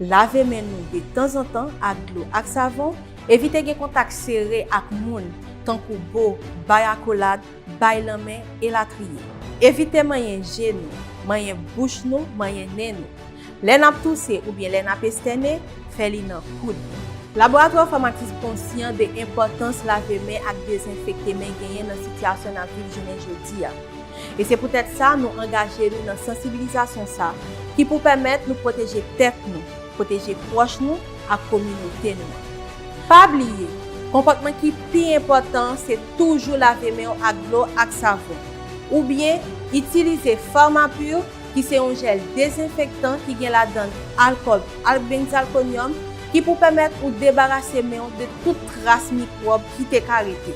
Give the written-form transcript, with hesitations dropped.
Lave men nou de temps en temps ak l'eau ak savon, évite gen contact serré ak moun, tankou bo, bay accolade, bay lanmen et la triye. Évite mayen genou, mayen bouche nou, mayen nen nou. Lè nap tousse ou bien lè nap estene, fè li nan koud. Laboratoire pharmaciste conscient de l'importance laver men ak désinfecter men genyen dans situation nan viv jounen jodi. Et c'est peut-être ça nous engager nous dans sensibilisation ça qui pour permettre nous protéger tête nous, protéger proche nous à communauté nous. Pas oublier, comportement qui plus important c'est toujours laver men ak l'eau ak savon ou bien utiliser Pharmapur qui c'est un gel désinfectant qui gen la donne alcool, benzalkonium qui pour permettre ou débarrasser men de toute trace microbe qui t'est arrêté.